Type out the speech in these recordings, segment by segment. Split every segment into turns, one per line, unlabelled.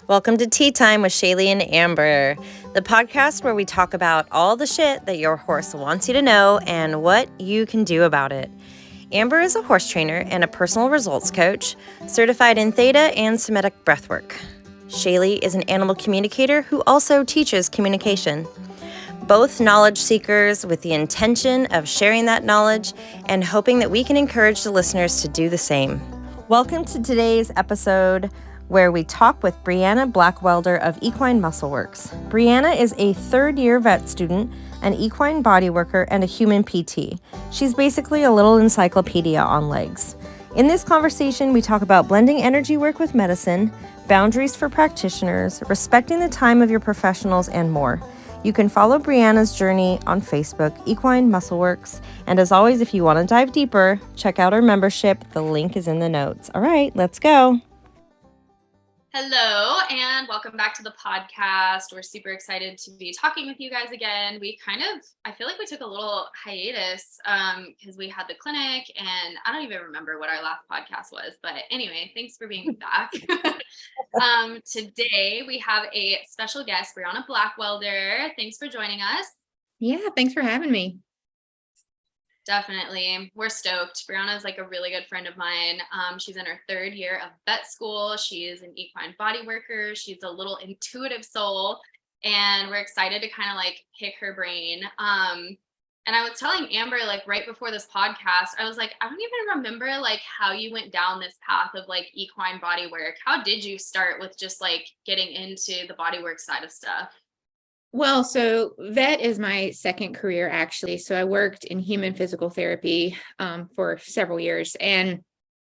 Welcome to Tea Time with Shayleigh and Amber, the podcast where we talk about all the shit that your horse wants you to know and what you can do about it. Amber is a horse trainer and a personal results coach, certified in Theta and Semitic breathwork. Shayleigh is an animal communicator who also teaches communication. Both knowledge seekers with the intention of sharing that knowledge and hoping that we can encourage the listeners to do the same. Welcome to today's episode where we talk with Briana Blackwelder of Equine Muscle Works. Briana is a third-year vet student, an equine body worker, and a human PT. She's basically a little encyclopedia on legs. In this conversation, we talk about blending energy work with medicine, boundaries for practitioners, respecting the time of your professionals, and more. You can follow Briana's journey on Facebook, Equine Muscle Works. And as always, if you want to dive deeper, check out our membership. The link is in the notes. All right, let's go.
Hello, and welcome back to the podcast. We're super excited to be talking with you guys again. I feel like we took a little hiatus because we had the clinic, and I don't even remember what our last podcast was. But anyway, thanks for being back. Today, we have a special guest, Briana Blackwelder. Thanks for joining us.
Yeah, thanks for having me.
Definitely. We're stoked. Briana is like a really good friend of mine. She's in her third year of vet school. She is an equine body worker. She's a little intuitive soul, and we're excited to kind of like pick her brain. And I was telling Amber, like right before this podcast, I was like, I don't even remember like how you went down this path of like equine body work. How did you start with just like getting into the body work side of stuff?
Well, so vet is my second career, actually. So I worked in human physical therapy for several years, and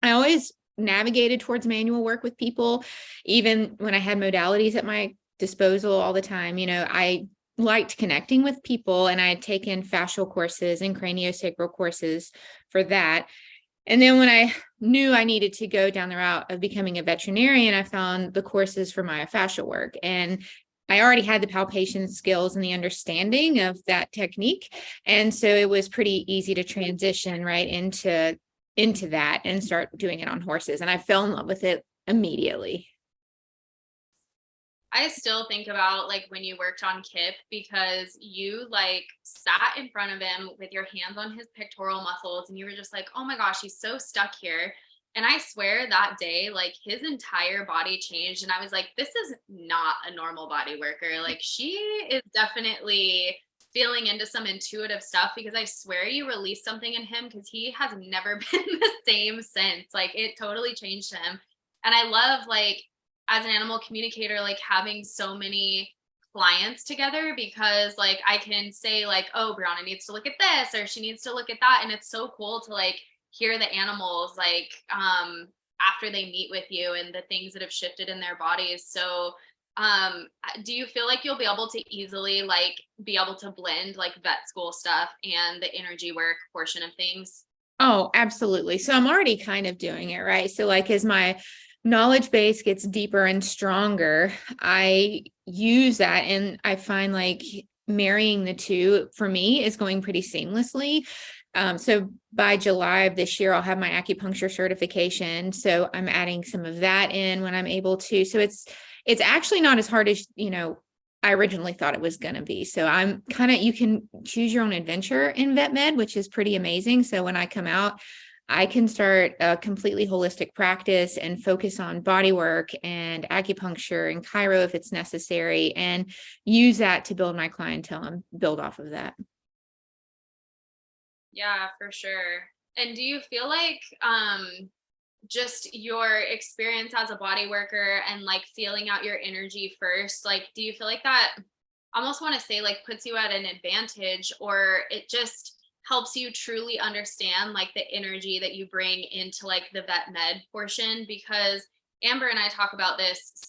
I always navigated towards manual work with people, even when I had modalities at my disposal all the time. You know, I liked connecting with people, and I had taken fascial courses and craniosacral courses for that. And then when I knew I needed to go down the route of becoming a veterinarian, I found the courses for myofascial work. And I already had the palpation skills and the understanding of that technique. And so it was pretty easy to transition right into that and start doing it on horses. And I fell in love with it immediately.
I still think about like when you worked on Kip, because you like sat in front of him with your hands on his pectoral muscles and you were just like, oh my gosh, he's so stuck here. And I swear that day, like his entire body changed. And I was like, this is not a normal body worker. Like she is definitely feeling into some intuitive stuff, because I swear you released something in him, because he has never been the same since. Like it totally changed him. And I love like as an animal communicator, like having so many clients together, because like I can say like, oh, Briana needs to look at this or she needs to look at that. And it's so cool to like hear the animals like after they meet with you and the things that have shifted in their bodies. So do you feel like you'll be able to easily like be able to blend like vet school stuff and the energy work portion of things?
Oh, absolutely. So I'm already kind of doing it, right? So like as my knowledge base gets deeper and stronger, I use that, and I find like marrying the two for me is going pretty seamlessly. So by July of this year, I'll have my acupuncture certification. So I'm adding some of that in when I'm able to. So it's actually not as hard as, I originally thought it was going to be. So I'm you can choose your own adventure in vet med, which is pretty amazing. So when I come out, I can start a completely holistic practice and focus on body work and acupuncture and chiro if it's necessary, and use that to build my clientele and build off of that.
Yeah, for sure. And do you feel like just your experience as a body worker and like feeling out your energy first, like do you feel like that, I almost want to say like puts you at an advantage, or it just helps you truly understand like the energy that you bring into like the vet med portion? Because Amber and I talk about this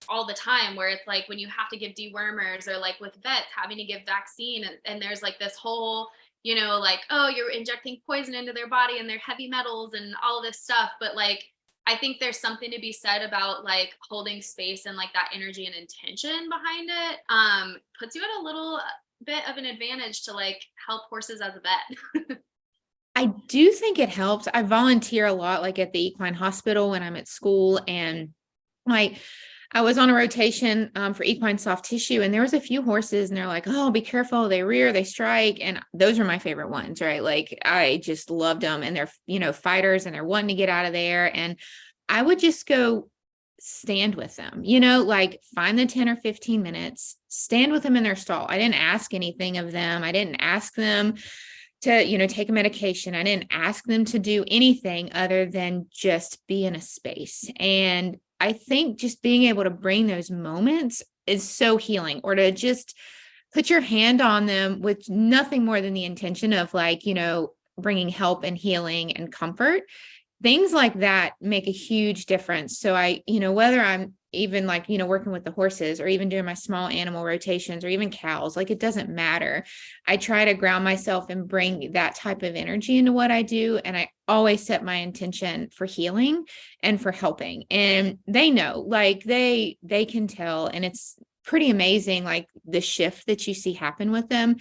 all the time, where it's like when you have to give dewormers, or like with vets having to give vaccine, and there's like this whole like, oh, you're injecting poison into their body and their heavy metals and all this stuff. But like, I think there's something to be said about like holding space and like that energy and intention behind it. Puts you at a little bit of an advantage to like help horses as a vet.
I do think it helps. I volunteer a lot, like at the equine hospital when I'm at school, and like I was on a rotation for equine soft tissue, and there was a few horses and they're like, oh, be careful. They rear, they strike. And those are my favorite ones, right? Like I just loved them, and they're, fighters, and they're wanting to get out of there. And I would just go stand with them, like find the 10 or 15 minutes, stand with them in their stall. I didn't ask anything of them. I didn't ask them to, take a medication. I didn't ask them to do anything other than just be in a space. And I think just being able to bring those moments is so healing, or to just put your hand on them with nothing more than the intention of like, bringing help and healing and comfort. Things like that make a huge difference. So I, whether I'm even like, working with the horses, or even doing my small animal rotations, or even cows, like it doesn't matter. I try to ground myself and bring that type of energy into what I do. And I always set my intention for healing and for helping. And they know, like they can tell. And it's pretty amazing, like the shift that you see happen with them,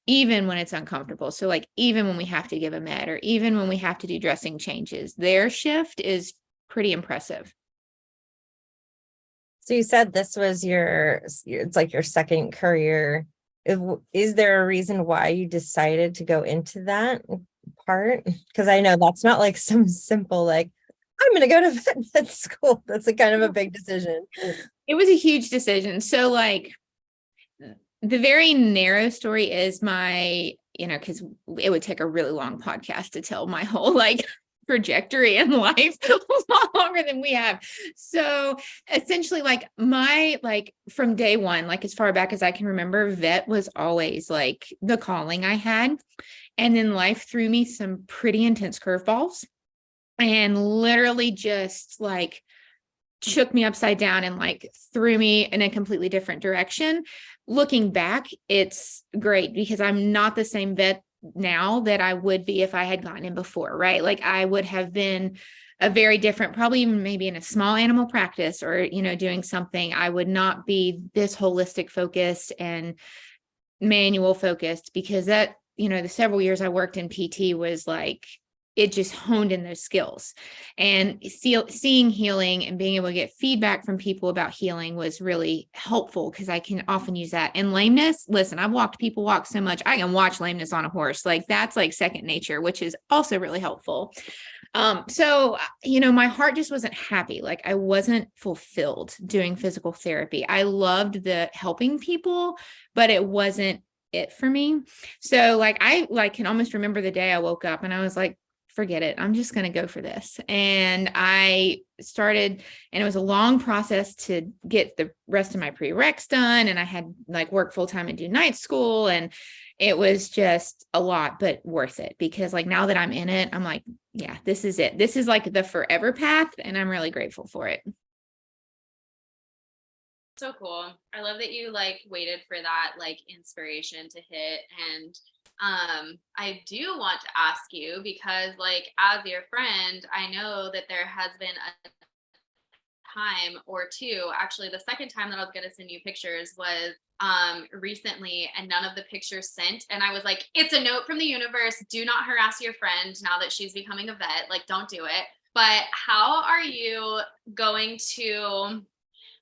even when it's uncomfortable. So like, even when we have to give a med, or even when we have to do dressing changes, their shift is pretty impressive.
So you said this was it's like your second career. Is there a reason why you decided to go into that part? Because I know that's not like some simple, like, I'm going to go to vet school. That's a kind of a big decision.
It was a huge decision. So like the very narrow story is my, because it would take a really long podcast to tell my whole like trajectory in life, a lot longer than we have. So essentially like from day one, like as far back as I can remember, vet was always like the calling I had. And then life threw me some pretty intense curveballs, and literally just like shook me upside down and like threw me in a completely different direction. Looking back, it's great because I'm not the same vet now that I would be if I had gotten in before, right? Like I would have been a very different, probably even maybe in a small animal practice, or, doing something. I would not be this holistic focused and manual focused, because that, the several years I worked in PT was like, it just honed in those skills. And seeing healing and being able to get feedback from people about healing was really helpful, because I can often use that. And lameness, listen, I've watched people walk so much, I can watch lameness on a horse. Like that's like second nature, which is also really helpful. So, my heart just wasn't happy. Like I wasn't fulfilled doing physical therapy. I loved the helping people, but it wasn't it for me. So like, I can almost remember the day I woke up and I was like, forget it. I'm just going to go for this. And I started, and it was a long process to get the rest of my prereqs done. And I had like work full time and do night school. And it was just a lot, but worth it, because like now that I'm in it, I'm like, yeah, this is it. This is like the forever path. And I'm really grateful for it.
So cool. I love that you like waited for that like inspiration to hit. And I do want to ask you, because like as your friend, I know that there has been a time or two, actually the second time that I was going to send you pictures was recently, and none of the pictures sent. And I was like, it's a note from the universe. Do not harass your friend now that she's becoming a vet. Like, don't do it. But how are you going to,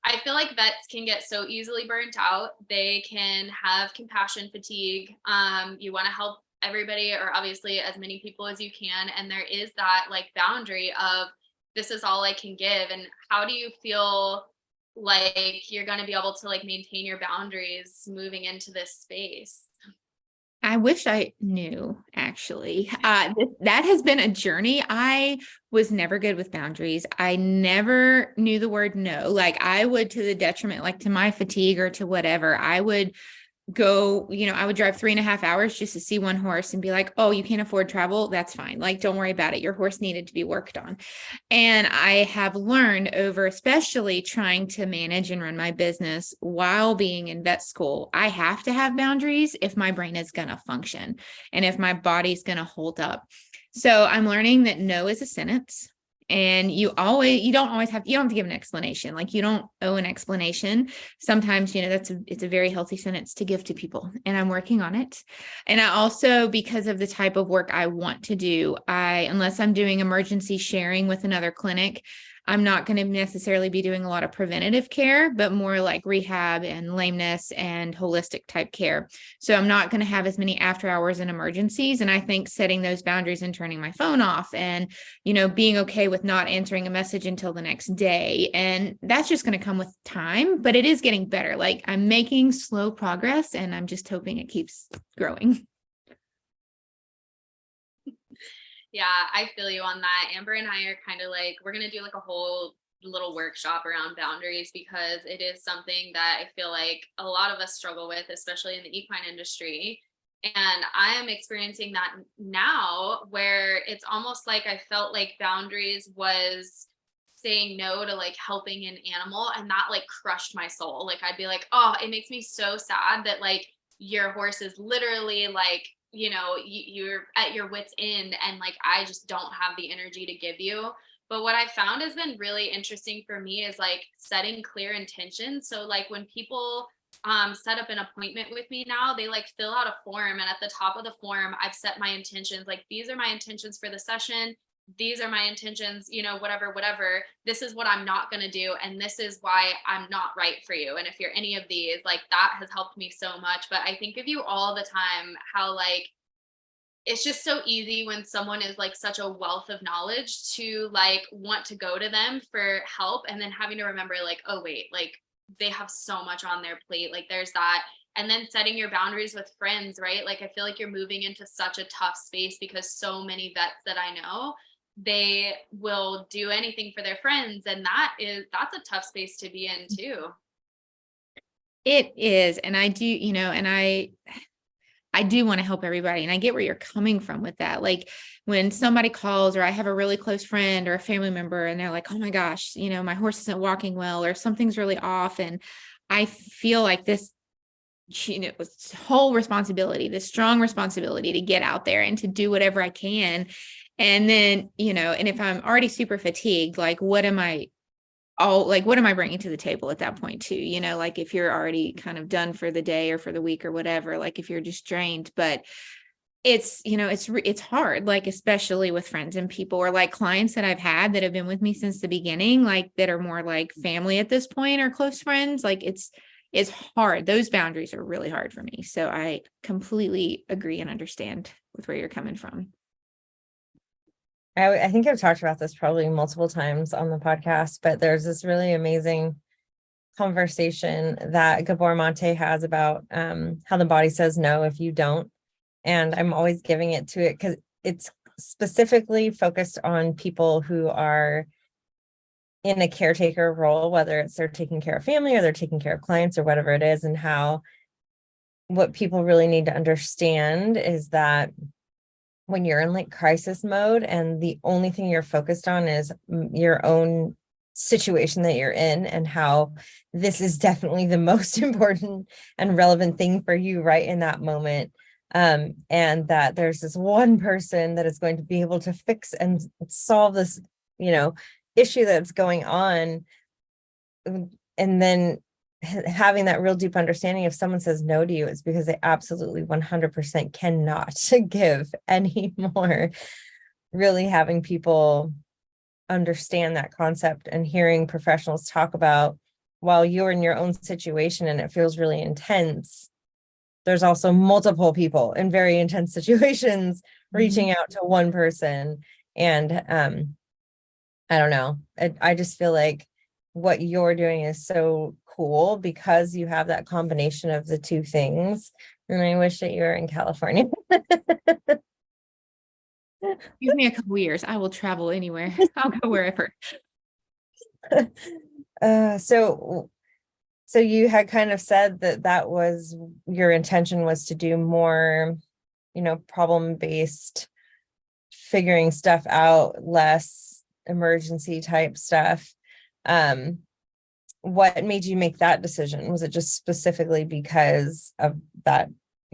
I feel like vets can get so easily burnt out. They can have compassion fatigue. You want to help everybody, or obviously as many people as you can. And there is that like boundary of, this is all I can give. And how do you feel like you're going to be able to like maintain your boundaries moving into this space?
I wish I knew, actually. That has been a journey. I was never good with boundaries. I never knew the word no. Like I would, to the detriment, like to my fatigue or to whatever, I would go, I would drive 3.5 hours just to see one horse and be like, oh, you can't afford travel. That's fine. Like, don't worry about it. Your horse needed to be worked on. And I have learned over, especially trying to manage and run my business while being in vet school, I have to have boundaries if my brain is going to function and if my body's going to hold up. So I'm learning that no is a sentence. And you don't have to give an explanation. Like you don't owe an explanation. Sometimes, it's a very healthy sentence to give to people, and I'm working on it. And I also, because of the type of work I want to do, unless I'm doing emergency sharing with another clinic, I'm not going to necessarily be doing a lot of preventative care, but more like rehab and lameness and holistic type care. So I'm not going to have as many after hours and emergencies. And I think setting those boundaries and turning my phone off and, being okay with not answering a message until the next day. And that's just going to come with time, but it is getting better. Like I'm making slow progress and I'm just hoping it keeps growing.
Yeah, I feel you on that. Amber and I are kind of like, we're going to do like a whole little workshop around boundaries because it is something that I feel like a lot of us struggle with, especially in the equine industry. And I am experiencing that now where it's almost like I felt like boundaries was saying no to like helping an animal, and that like crushed my soul. Like I'd be like, oh, it makes me so sad that like your horse is literally like, you're at your wit's end and like I just don't have the energy to give you. But what I found has been really interesting for me is like setting clear intentions. So like when people set up an appointment with me now, they like fill out a form, and at the top of the form I've set my intentions, like these are my intentions for the session, these are my intentions, whatever, this is what I'm not going to do, and this is why I'm not right for you, and if you're any of these, like that has helped me so much. But I think of you all the time how like it's just so easy when someone is like such a wealth of knowledge to like want to go to them for help, and then having to remember like, oh wait, like they have so much on their plate, like there's that. And then setting your boundaries with friends, right? Like I feel like you're moving into such a tough space because so many vets that I know, they will do anything for their friends, and that's a tough space to be in too.
It is. And I do, and I do want to help everybody. And I get where you're coming from with that. Like when somebody calls, or I have a really close friend or a family member and they're like, oh my gosh, my horse isn't walking well, or something's really off. And I feel like this, this whole responsibility, this strong responsibility to get out there and to do whatever I can. And then, and if I'm already super fatigued, like what am I bringing to the table at that point too? Like if you're already kind of done for the day or for the week or whatever, like if you're just drained, but it's, it's hard, like, especially with friends and people, or like clients that I've had that have been with me since the beginning, like that are more like family at this point or close friends. Like it's hard. Those boundaries are really hard for me. So I completely agree and understand with where you're coming from.
I think I've talked about this probably multiple times on the podcast, but there's this really amazing conversation that Gabor Mate has about how the body says no if you don't. And I'm always giving it to it because it's specifically focused on people who are in a caretaker role, whether it's they're taking care of family or they're taking care of clients or whatever it is, and how what people really need to understand is that when you're in like crisis mode and the only thing you're focused on is your own situation that you're in, and how this is definitely the most important and relevant thing for you right in that moment. And that there's this one person that is going to be able to fix and solve this, issue that's going on. And then having that real deep understanding, if someone says no to you, it's because they absolutely 100% cannot give anymore. Really having people understand that concept and hearing professionals talk about, while you're in your own situation and it feels really intense, there's also multiple people in very intense situations reaching out to one person. And I don't know. I just feel like what you're doing is so cool because you have that combination of the two things. And I wish that you were in California.
Give me a couple years. I will travel anywhere. I'll go wherever.
So you had kind of said that was your intention, was to do more, problem-based, figuring stuff out, less emergency type stuff. What made you make that decision? Was it just specifically because of that,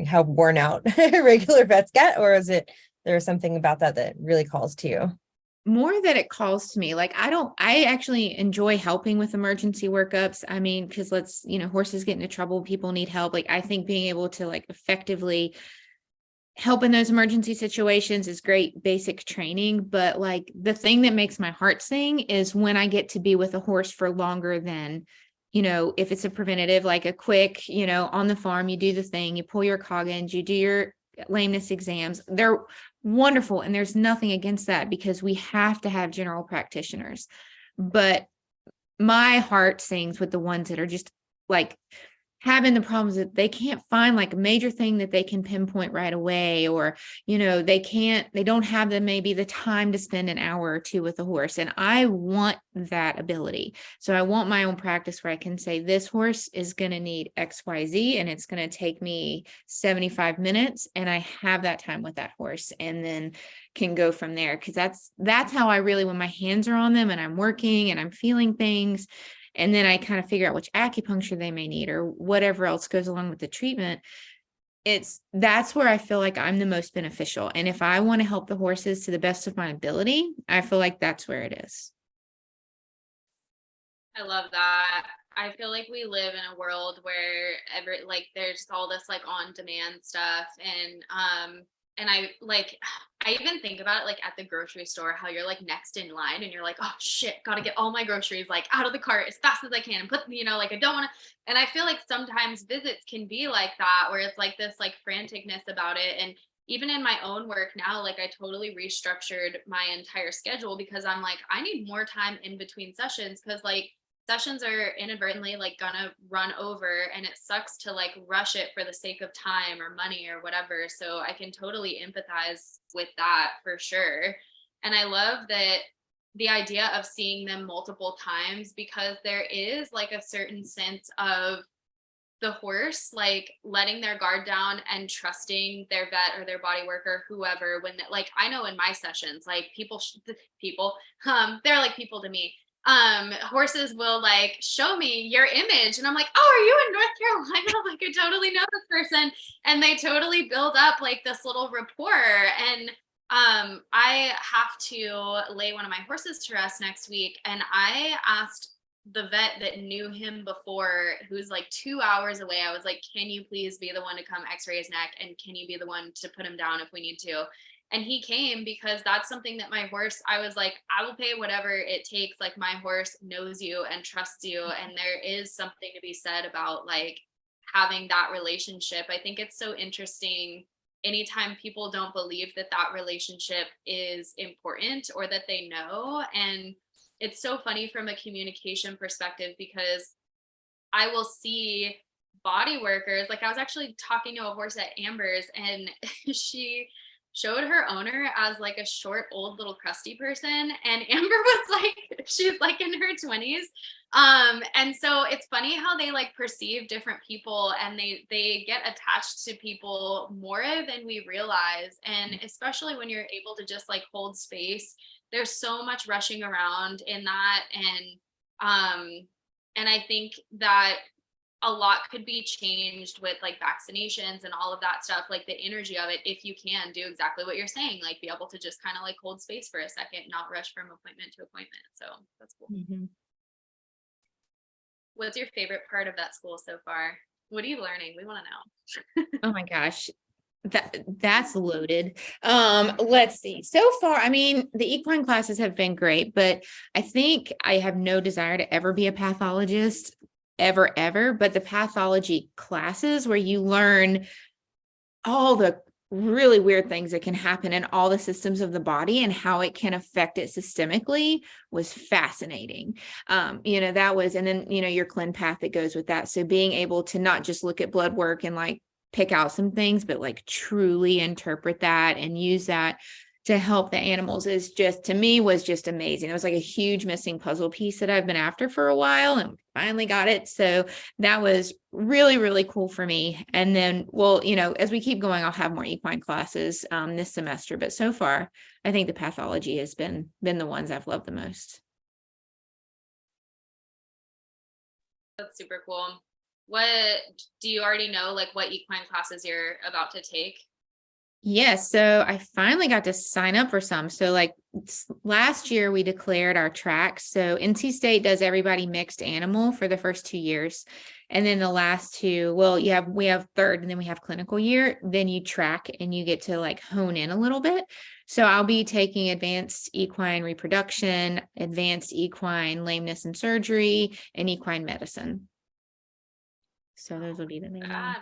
how worn out regular vets get, or is it there something about that really calls to you?
More that it calls to me. Like, I actually enjoy helping with emergency workups. I mean, because horses get into trouble, people need help. Like, I think being able to like effectively help in those emergency situations is great basic training, but like the thing that makes my heart sing is when I get to be with a horse for longer than, if it's a preventative, like a quick, on the farm, you do the thing, you pull your coggins, you do your lameness exams. They're wonderful. And there's nothing against that because we have to have general practitioners. But my heart sings with the ones that are just like having the problems that they can't find like a major thing that they can pinpoint right away, or, they don't have maybe the time to spend an hour or two with a horse. And I want that ability. So I want my own practice where I can say, this horse is going to need XYZ and it's going to take me 75 minutes. And I have that time with that horse and then can go from there. Cause that's how I really, when my hands are on them and I'm working and I'm feeling things, and then I kind of figure out which acupuncture they may need or whatever else goes along with the treatment. That's where I feel like I'm the most beneficial. And if I want to help the horses to the best of my ability, I feel like that's where it is.
I love that. I feel like we live in a world where there's all this like on demand stuff, and I even think about it like at the grocery store, how you're like next in line and you're like, oh shit, gotta get all my groceries like out of the cart as fast as I can and put, like I don't want to. And I feel like sometimes visits can be like that, where it's like this like franticness about it. And even in my own work now, like I totally restructured my entire schedule because I'm like, I need more time in between sessions, because like sessions are inadvertently like gonna run over, and it sucks to like rush it for the sake of time or money or whatever. So I can totally empathize with that for sure. And I love that the idea of seeing them multiple times, because there is like a certain sense of the horse like letting their guard down and trusting their vet or their body worker, whoever, when like I know in my sessions, like people they're like people to me. Horses will like show me your image and I'm like, oh, are you in North Carolina? Like I totally know this person. And they totally build up like this little rapport. And I have to lay one of my horses to rest next week, and I asked the vet that knew him before, who's like 2 hours away, I was like, can you please be the one to come x-ray his neck, and can you be the one to put him down if we need to? And he came, because that's something that my horse, I was like, I will pay whatever it takes. Like my horse knows you and trusts you. And there is something to be said about like having that relationship. I think it's so interesting anytime people don't believe that that relationship is important or that they know. And it's so funny from a communication perspective, because I will see body workers. Like I was actually talking to a horse at Amber's, and she showed her owner as like a short, old little crusty person. And Amber was like, she's like in her 20s. And so it's funny how they like perceive different people, and they get attached to people more than we realize. And especially when you're able to just like hold space, there's so much rushing around in that. And I think that a lot could be changed with like vaccinations and all of that stuff, like the energy of it, if you can do exactly what you're saying, like be able to just kind of like hold space for a second, not rush from appointment to appointment. So that's cool.
Mm-hmm.
What's your favorite part of that school so far? What are you learning? We want to know.
Oh my gosh. That's loaded. Let's see. So far, I mean, the equine classes have been great, but I think I have no desire to ever be a pathologist, ever. But the pathology classes where you learn all the really weird things that can happen in all the systems of the body and how it can affect it systemically was fascinating. That was, and then, your clin path that goes with that. So being able to not just look at blood work and like pick out some things, but like truly interpret that and use that to help the animals is just, to me, was just amazing. It was like a huge missing puzzle piece that I've been after for a while and finally got it. So that was really, really cool for me. And then, well, as we keep going, I'll have more equine classes this semester, but so far I think the pathology has been the ones I've loved the most.
That's super cool. What do you already know, like what equine classes you're about to take?
Yes. So I finally got to sign up for some. So like last year we declared our tracks. So NC State does everybody mixed animal for the first 2 years. And then the last two, well, we have third and then we have clinical year. Then you track and you get to like hone in a little bit. So I'll be taking advanced equine reproduction, advanced equine lameness and surgery, and equine medicine. So those will be the main ones.
God,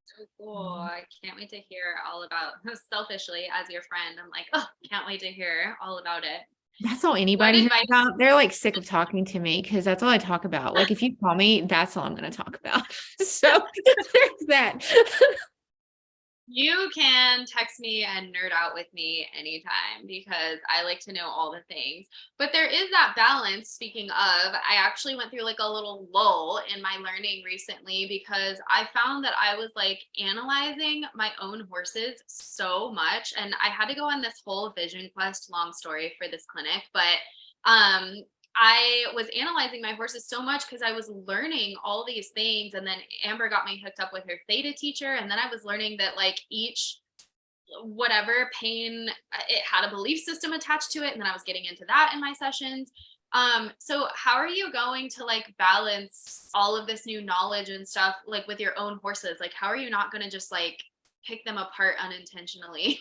so cool. I can't wait to hear all about, selfishly as your friend, I'm like, oh, can't wait to hear all about it.
That's all anybody hears about. They're like sick of talking to me because that's all I talk about. Like if you call me, that's all I'm going to talk about. So there's that.
You can text me and nerd out with me anytime because I like to know all the things. But there is that balance. Speaking of, I actually went through like a little lull in my learning recently because I found that I was like analyzing my own horses so much. And I had to go on this whole vision quest, long story for this clinic. But I was analyzing my horses so much because I was learning all these things. And then Amber got me hooked up with her theta teacher. And then I was learning that like each whatever pain, it had a belief system attached to it. And then I was getting into that in my sessions. So how are you going to like balance all of this new knowledge and stuff like with your own horses? Like, how are you not going to just like pick them apart unintentionally?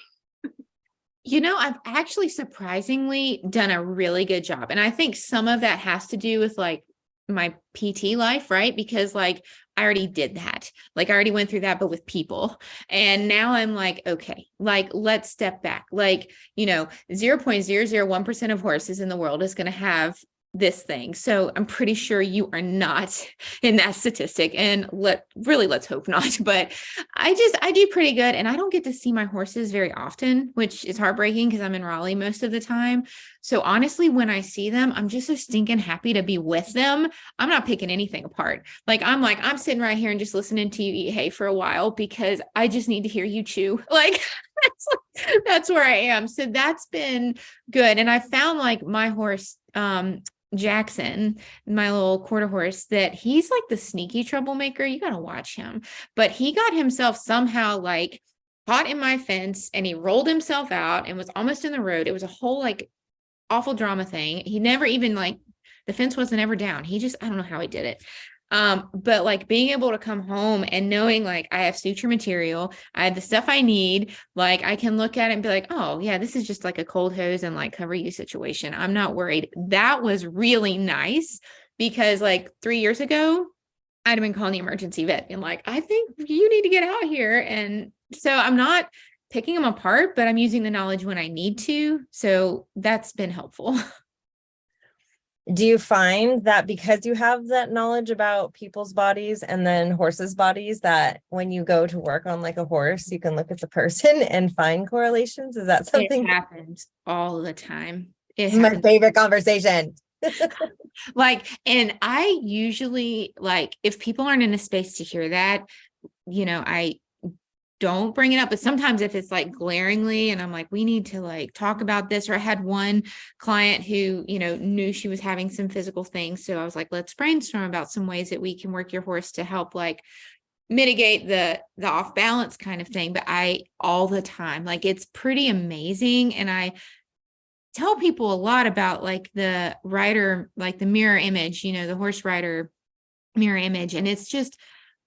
I've actually surprisingly done a really good job. And I think some of that has to do with like my PT life, right? Because like I already did that. Like I already went through that, but with people. And now I'm like, okay, like let's step back. Like, 0.001% of horses in the world is going to have this thing. So I'm pretty sure you are not in that statistic, and let's hope not, but I do pretty good. And I don't get to see my horses very often, which is heartbreaking because I'm in Raleigh most of the time. So honestly, when I see them, I'm just so stinking happy to be with them. I'm not picking anything apart. I'm sitting right here and just listening to you eat hay for a while because I just need to hear you chew. Like that's where I am. So that's been good. And I found like my horse, Jackson, my little quarter horse, that he's like the sneaky troublemaker. You got to watch him, but he got himself somehow like caught in my fence and he rolled himself out and was almost in the road. It was a whole like awful drama thing. He never even like the fence wasn't ever down. I don't know how he did it. But like being able to come home and knowing like I have suture material, I have the stuff I need, like I can look at it and be like, oh yeah, this is just like a cold hose and like cover you situation. I'm not worried. That was really nice because like 3 years ago, I'd have been calling the emergency vet and like, I think you need to get out here. And so I'm not picking them apart, but I'm using the knowledge when I need to. So that's been helpful.
Do you find that because you have that knowledge about people's bodies and then horses' bodies, that when you go to work on like a horse, you can look at the person and find correlations? Is that something?
It happens all the time.
This is my favorite conversation.
And I usually like, if people aren't in a space to hear that, I don't bring it up, but sometimes if it's like glaringly and I'm like, we need to like talk about this, or I had one client who, knew she was having some physical things. So I was like, let's brainstorm about some ways that we can work your horse to help like mitigate the off balance kind of thing. But I, all the time, like, it's pretty amazing. And I tell people a lot about like the rider, like the mirror image, the horse rider mirror image. And it's just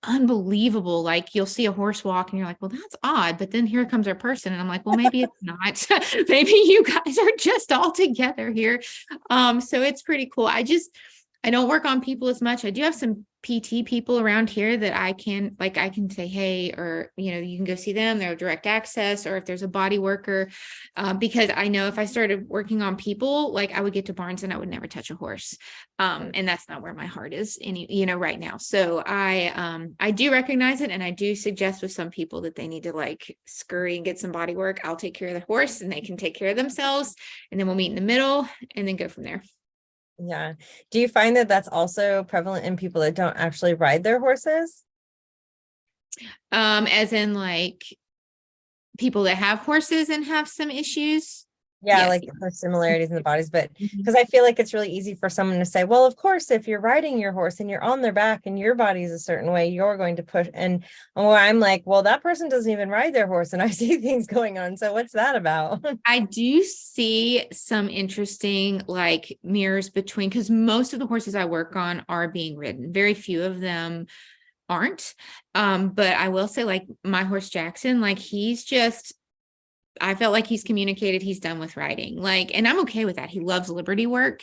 unbelievable. Like you'll see a horse walk and you're like, well, that's odd. But then here comes our person. And I'm like, well, maybe it's not. Maybe you guys are just all together here. So it's pretty cool. I don't work on people as much. I do have some PT people around here that I can say, hey, or, you can go see them. They're direct access, or if there's a body worker, because I know if I started working on people, like I would get to Barnes and I would never touch a horse. And that's not where my heart is right now. So I do recognize it. And I do suggest with some people that they need to like scurry and get some body work. I'll take care of the horse and they can take care of themselves. And then we'll meet in the middle and then go from there.
Yeah. Do you find that that's also prevalent in people that don't actually ride their horses?
As in like people that have horses and have some issues?
Yeah,
Yes.
like for similarities in the bodies, but
Mhm.
because I feel like it's really easy for someone to say, well, of course, if you're riding your horse and you're on their back and your body's a certain way, you're going to push. And I'm like, well, that person doesn't even ride their horse, and I see things going on. So what's that about?
I do see some interesting like mirrors between, because most of the horses I work on are being ridden. Very few of them aren't. But I will say, like, my horse Jackson, like, I felt like he's communicated he's done with riding. Like, and I'm okay with that. He loves Liberty work.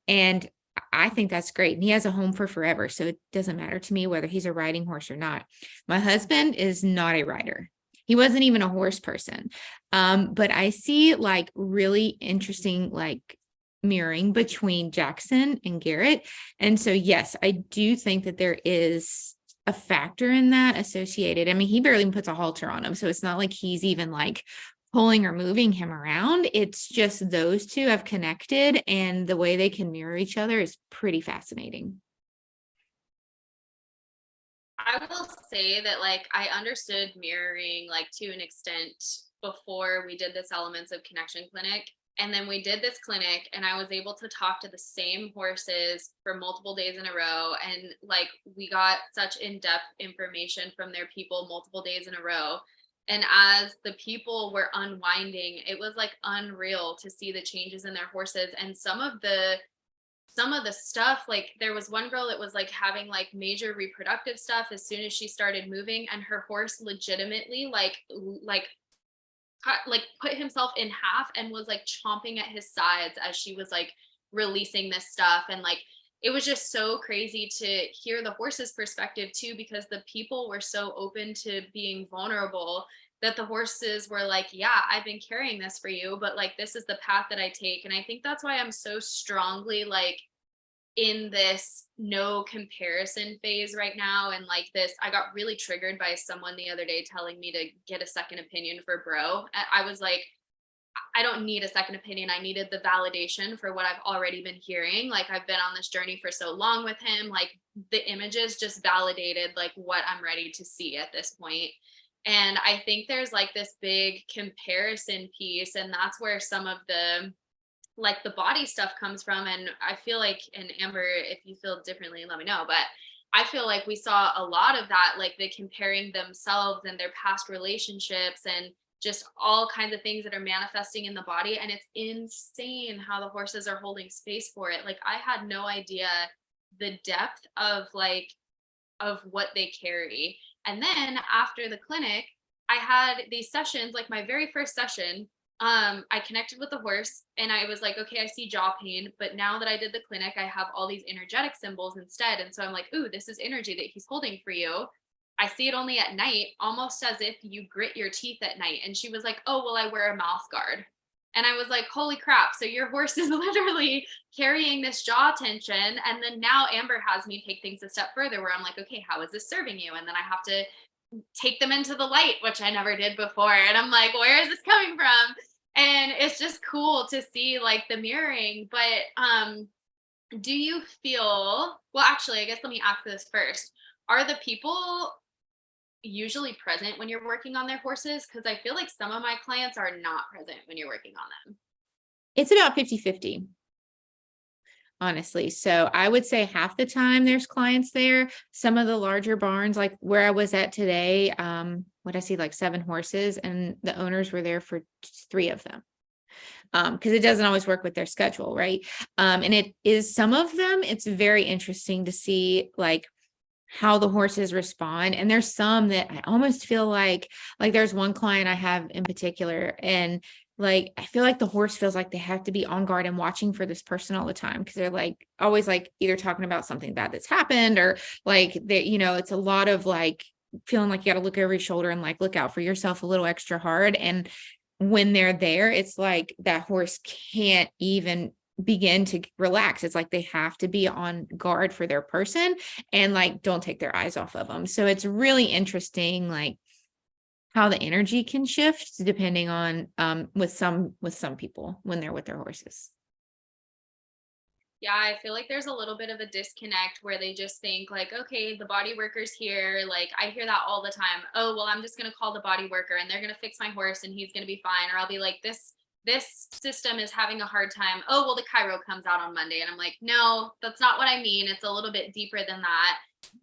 And I think that's great. And he has a home for forever. So it doesn't matter to me whether he's a riding horse or not. My husband is not a rider. He wasn't even a horse person. But I see like really interesting, like, mirroring between Jackson and Garrett. And so, yes, I do think that there is a factor in that associated. I mean, he barely puts a halter on him. So it's not like he's even like pulling or moving him around. It's just those two have connected, and the way they can mirror each other is pretty fascinating.
I will say that like I understood mirroring like to an extent before we did this Elements of Connection clinic. And then we did this clinic and I was able to talk to the same horses for multiple days in a row. And like we got such in-depth information from their people multiple days in a row. And as the people were unwinding, it was like unreal to see the changes in their horses. And some of the stuff, like there was one girl that was like having like major reproductive stuff as soon as she started moving, and her horse legitimately like put himself in half and was like chomping at his sides as she was like releasing this stuff. And like it was just so crazy to hear the horse's perspective too, because the people were so open to being vulnerable that the horses were like, yeah, I've been carrying this for you, but like this is the path that I take. And I think that's why I'm so strongly like in this no comparison phase right now. And like this, I got really triggered by someone the other day telling me to get a second opinion for bro. I was like, I don't need a second opinion. I needed the validation for what I've already been hearing. Like I've been on this journey for so long with him. Like the images just validated like what I'm ready to see at this point. And I think there's like this big comparison piece, and that's where some of the like the body stuff comes from. And I feel like, and Amber, if you feel differently, let me know. But I feel like we saw a lot of that, like the comparing themselves and their past relationships and just all kinds of things that are manifesting in the body. And it's insane how the horses are holding space for it. Like I had no idea the depth of like of what they carry. And then after the clinic, I had these sessions, like my very first session, I connected with the horse and I was like, okay, I see jaw pain, but now that I did the clinic, I have all these energetic symbols instead. And so I'm like, ooh, this is energy that he's holding for you. I see it only at night, almost as if you grit your teeth at night. And she was like, oh, well, I wear a mouth guard. And I was like, holy crap. So your horse is literally carrying this jaw tension. And then now Amber has me take things a step further where I'm like, okay, how is this serving you? And then I have to take them into the light, which I never did before. And I'm like, where is this coming from? And it's just cool to see like the mirroring. But do you feel, well, actually, I guess let me ask this first. Are the people usually present when you're working on their horses? Because I feel like some of my clients are not present when you're working on them.
It's about 50-50, honestly. So I would say half the time there's clients there. Some of the larger barns, like where I was at today, what I see like 7 horses, and the owners were there for 3 of them. Because it doesn't always work with their schedule, right? And it is, some of them, it's very interesting to see like how the horses respond. And there's some that I almost feel like there's one client I have in particular, and like I feel like the horse feels like they have to be on guard and watching for this person all the time, because they're like always like either talking about something bad that's happened, or like they, it's a lot of like feeling like you got to look over your shoulder and like look out for yourself a little extra hard. And when they're there, it's like that horse can't even begin to relax. It's like they have to be on guard for their person and like don't take their eyes off of them. So it's really interesting, like how the energy can shift depending on with some people when they're with their horses.
Yeah, I feel like there's a little bit of a disconnect where they just think like, okay, the body worker's here. Like I hear that all the time. Oh, well, I'm just going to call the body worker and they're going to fix my horse and he's going to be fine. Or I'll be like, this this system is having a hard time. Oh, well, the chiro comes out on Monday. And I'm like, no, that's not what I mean. It's a little bit deeper than that.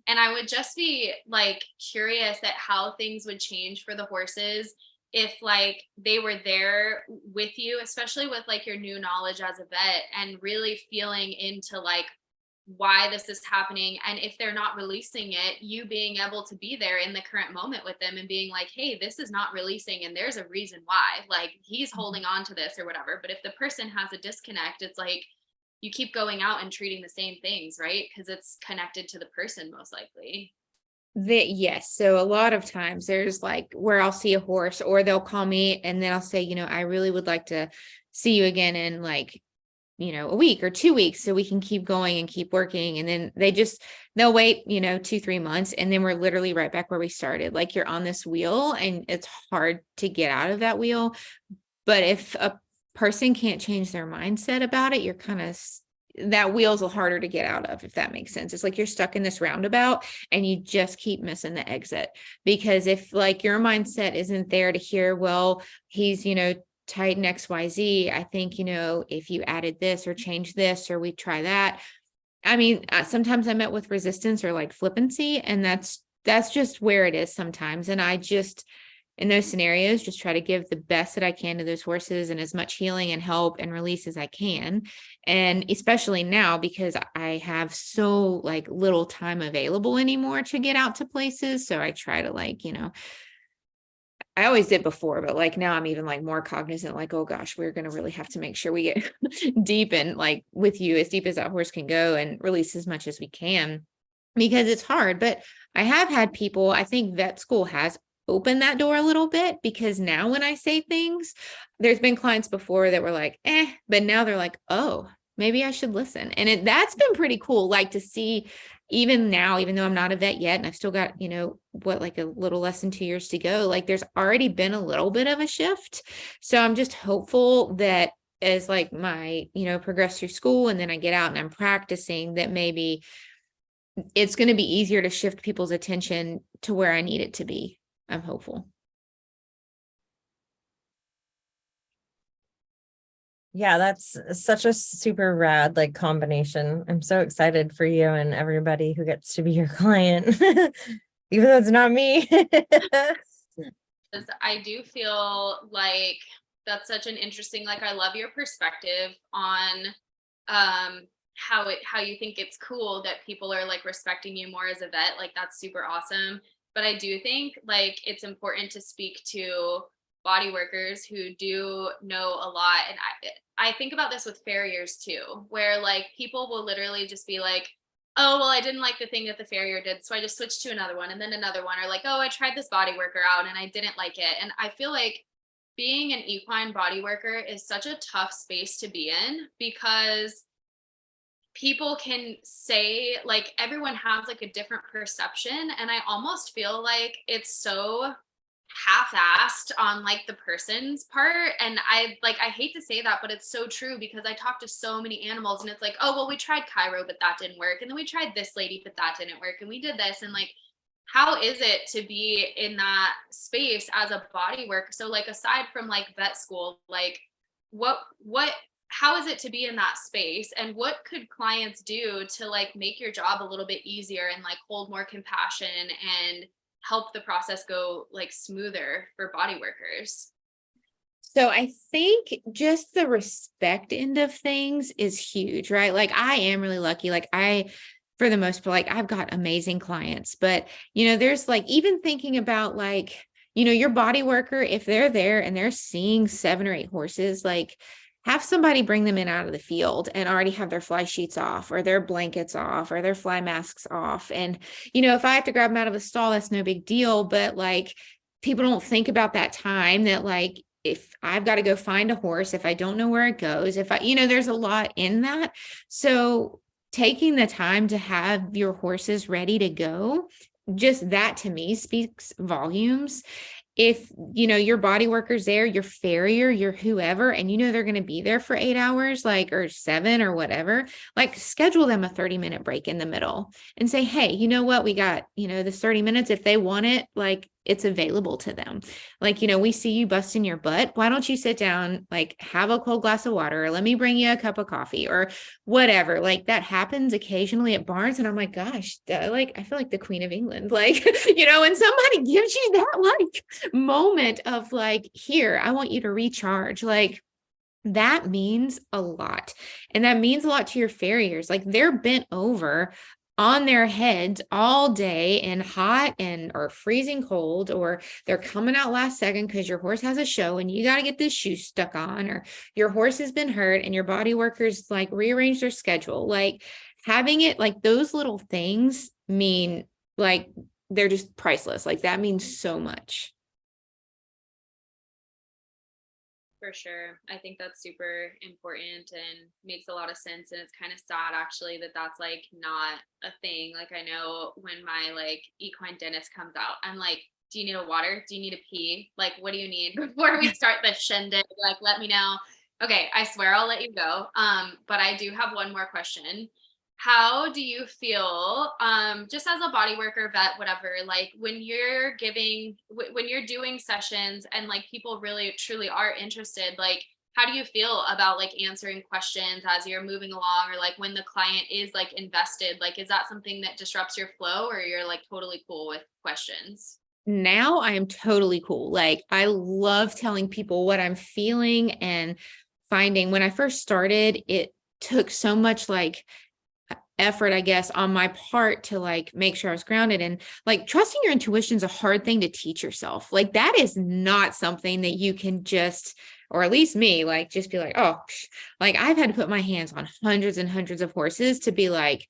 And I would just be like curious at how things would change for the horses if like they were there with you, especially with like your new knowledge as a vet and really feeling into like why this is happening. And if they're not releasing it, you being able to be there in the current moment with them and being like, hey, this is not releasing and there's a reason why, like he's holding on to this or whatever. But if the person has a disconnect, it's like you keep going out and treating the same things, right? Because it's connected to the person most likely.
Yes. So a lot of times there's like where I'll see a horse or they'll call me and then I'll say, I really would like to see you again in like, a week or 2 weeks so we can keep going and keep working. And then they'll wait, 2-3 months. And then we're literally right back where we started. Like you're on this wheel and it's hard to get out of that wheel. But if a person can't change their mindset about it, you're kind of, that wheel's a harder to get out of, if that makes sense. It's like you're stuck in this roundabout and you just keep missing the exit. Because if like your mindset isn't there to hear, well, he's, tight in XYZ, I think, if you added this or changed this, or we try that. I mean, sometimes I met with resistance or like flippancy, and that's just where it is sometimes. And I just, in those scenarios, just try to give the best that I can to those horses and as much healing and help and release as I can. And especially now, because I have so like little time available anymore to get out to places. So I try to like, I always did before, but like now I'm even like more cognizant, like, oh gosh, we're going to really have to make sure we get deep and like with you as deep as that horse can go and release as much as we can, because it's hard. But I have had people, I think vet school has opened that door a little bit, because now when I say things, there's been clients before that were like, but now they're like, oh, maybe I should listen. And that's been pretty cool. Like to see even now, even though I'm not a vet yet, and I've still got, like a little less than 2 years to go, like there's already been a little bit of a shift. So I'm just hopeful that as like my, progress through school and then I get out and I'm practicing, that maybe it's going to be easier to shift people's attention to where I need it to be. I'm hopeful.
Yeah, that's such a super rad like combination. I'm so excited for you and everybody who gets to be your client, even though it's not me.
I do feel like that's such an interesting, like I love your perspective on how you think it's cool that people are like respecting you more as a vet. Like that's super awesome. But I do think like it's important to speak to body workers who do know a lot. And I think about this with farriers too, where like people will literally just be like, oh, well, I didn't like the thing that the farrier did, so I just switched to another one and then another one, or like, oh, I tried this body worker out and I didn't like it. And I feel like being an equine body worker is such a tough space to be in, because people can say like everyone has like a different perception, and I almost feel like it's so half-assed on like the person's part. And I hate to say that, but it's so true, because I talk to so many animals and it's like, oh, well, we tried chiro, but that didn't work. And then we tried this lady, but that didn't work. And we did this. And like, how is it to be in that space as a body worker? So like, aside from like vet school, like how is it to be in that space, and what could clients do to like make your job a little bit easier and like hold more compassion and help the process go like smoother for body workers?
So I think just the respect end of things is huge, right? Like I am really lucky. Like for the most part, like I've got amazing clients, but there's like, even thinking about like, your body worker, if they're there and they're seeing 7 or 8 horses, like have somebody bring them in out of the field and already have their fly sheets off or their blankets off or their fly masks off. And, if I have to grab them out of the stall, that's no big deal. But like, people don't think about that time that like, if I've got to go find a horse, if I don't know where it goes, if I, there's a lot in that. So taking the time to have your horses ready to go, just that to me speaks volumes. If, your body worker's there, your farrier, your whoever, and they're going to be there for 8 hours, like, or 7 or whatever, like schedule them a 30-minute break in the middle and say, hey, you know what? We got, this 30 minutes. If they want it, like it's available to them. Like, we see you busting your butt. Why don't you sit down, like have a cold glass of water, or let me bring you a cup of coffee or whatever. Like that happens occasionally at barns. And I'm like, gosh, like, I feel like the Queen of England, like, when somebody gives you that like moment of like, here, I want you to recharge, like, that means a lot. And that means a lot to your farriers. Like they're bent over on their heads all day in hot and or freezing cold, or they're coming out last second because your horse has a show and you got to get this shoe stuck on, or your horse has been hurt and your body workers like rearrange their schedule. Like having it, like those little things mean like they're just priceless. Like that means so much.
For sure. I think that's super important and makes a lot of sense. And it's kind of sad actually that that's like not a thing. Like I know when my like equine dentist comes out, I'm like, do you need a water? Do you need a pee? Like, what do you need before we start the shindig? Like, let me know. Okay. I swear I'll let you go. But I do have one more question. How do you feel, just as a body worker, vet, whatever, like when you're when you're doing sessions and like people really truly are interested, like how do you feel about like answering questions as you're moving along, or like when the client is like invested, like is that something that disrupts your flow, or you're like totally cool with questions?
Now I am totally cool. Like I love telling people what I'm feeling and finding. When I first started, it took so much like effort, I guess, on my part to like make sure I was grounded, and like trusting your intuition is a hard thing to teach yourself. Like that is not something that you can just, or at least me, like just be like, oh, like I've had to put my hands on hundreds and hundreds of horses to be like,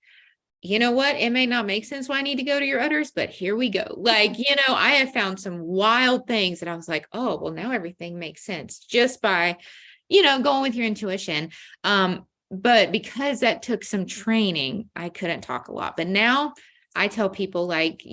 you know what? It may not make sense why I need to go to your udders, but here we go. Like, I have found some wild things that I was like, oh, well, now everything makes sense just by, going with your intuition. But because that took some training, I couldn't talk a lot. But now I tell people like,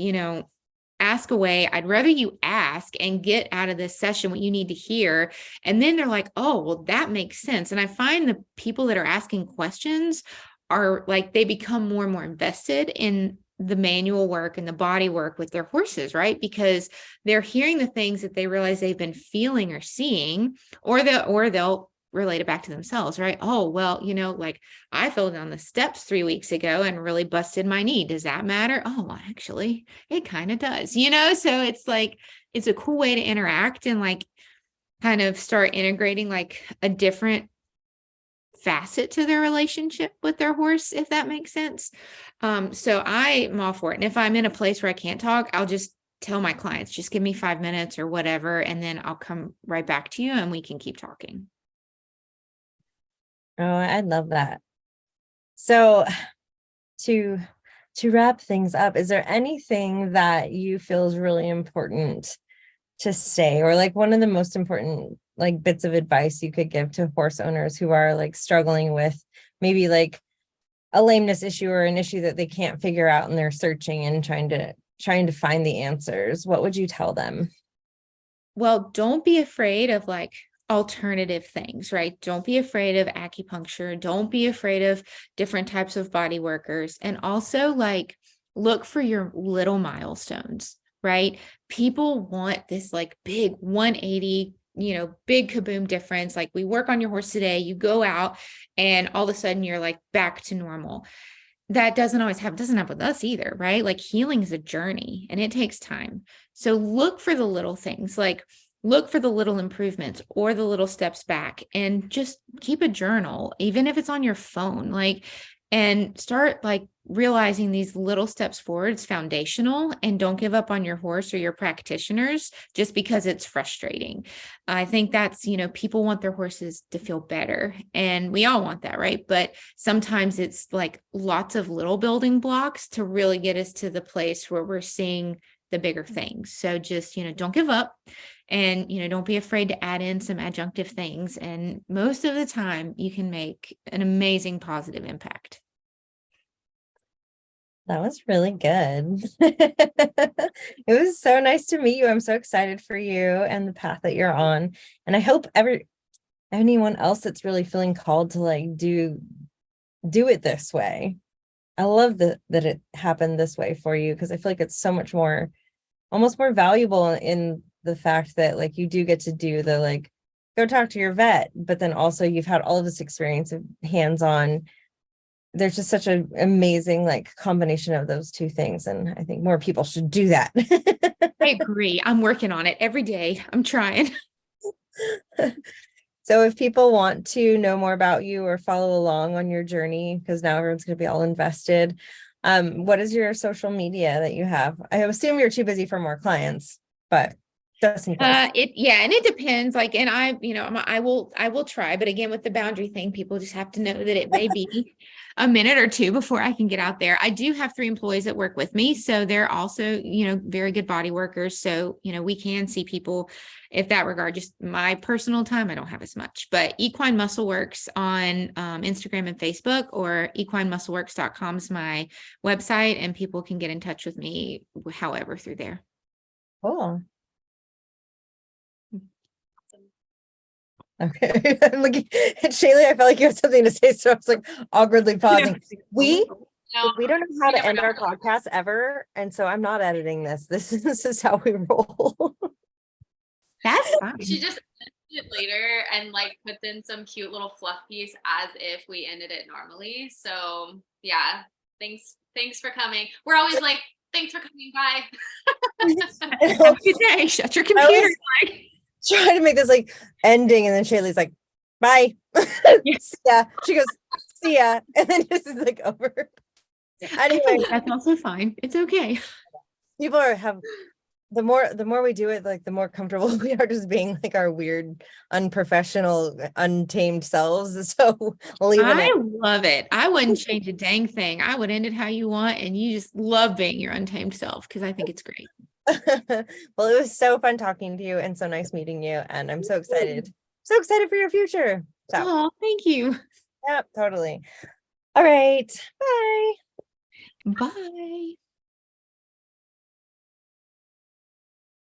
ask away. I'd rather you ask and get out of this session what you need to hear. And then they're like, oh, well, that makes sense. And I find the people that are asking questions are like, they become more and more invested in the manual work and the body work with their horses, right? Because they're hearing the things that they realize they've been feeling or seeing, or they'll relate it back to themselves, right? Oh, well, like I fell down the steps 3 weeks ago and really busted my knee. Does that matter? Oh, well, actually, it kind of does, so it's like, it's a cool way to interact and like kind of start integrating like a different facet to their relationship with their horse, if that makes sense. So I'm all for it. And if I'm in a place where I can't talk, I'll just tell my clients, just give me 5 minutes or whatever, and then I'll come right back to you and we can keep talking.
Oh, I love that. So to wrap things up, is there anything that you feel is really important to say, or like one of the most important like bits of advice you could give to horse owners who are like struggling with maybe like a lameness issue or an issue that they can't figure out and they're searching and trying to find the answers? What would you tell them?
Well, don't be afraid of like alternative things, right? Don't be afraid of acupuncture. Don't be afraid of different types of body workers. And also like look for your little milestones, right? People want this like big 180, big kaboom difference. Like we work on your horse today, you go out and all of a sudden you're like back to normal. That doesn't happen with us either, right? Like healing is a journey and it takes time. So look for the little things, like look for the little improvements or the little steps back, and just keep a journal, even if it's on your phone, like, and start like realizing these little steps forward is foundational, and don't give up on your horse or your practitioners just because it's frustrating. I think that's, people want their horses to feel better, and we all want that, right? But sometimes it's like lots of little building blocks to really get us to the place where we're seeing the bigger things. So just, don't give up, and, don't be afraid to add in some adjunctive things. And most of the time you can make an amazing positive impact.
That was really good. It was so nice to meet you. I'm so excited for you and the path that you're on. And I hope anyone else that's really feeling called to like do it this way. I love that it happened this way for you, because I feel like it's so much more almost more valuable in the fact that like you do get to do the like go talk to your vet, but then also you've had all of this experience of hands-on. There's just such an amazing like combination of those two things. And I think more people should do that.
I agree. I'm working on it every day. I'm trying.
So if people want to know more about you or follow along on your journey, because now everyone's going to be all invested, what is your social media that you have? I assume you're too busy for more clients, but just in case.
And it depends. Like, and I will try, but again, with the boundary thing, people just have to know that it may be a minute or two before I can get out there. I do have 3 employees that work with me. So they're also, very good body workers. So, we can see people if that regard. Just my personal time, I don't have as much, but Equine Muscle Works on Instagram and Facebook, or equinemuscleworks.com is my website, and people can get in touch with me however through there.
Cool. Okay. I'm looking at Shayleigh. I felt like you had something to say, so I was like awkwardly pausing. We don't know how to end our podcast ever, and so I'm not editing this. This is how we roll.
That's fine.
She just ended it later and like puts in some cute little fluff piece as if we ended it normally. So yeah, thanks for coming. We're always like, thanks for coming by.
Have a good day. Shut your computer.
Try to make this like ending, and then Shayleigh's like, bye.
Yes.
Yeah. She goes, see ya. And then this is like over. Anyway,
that's also fine. It's okay.
People have the more we do it, like the more comfortable we are just being like our weird, unprofessional, untamed selves. So
I love it. I wouldn't change a dang thing. I would end it how you want, and you just love being your untamed self, because I think it's great.
Well, it was so fun talking to you and so nice meeting you, and I'm so excited for your future. So
Oh, thank you.
yeah, totally. All right, bye.
Bye.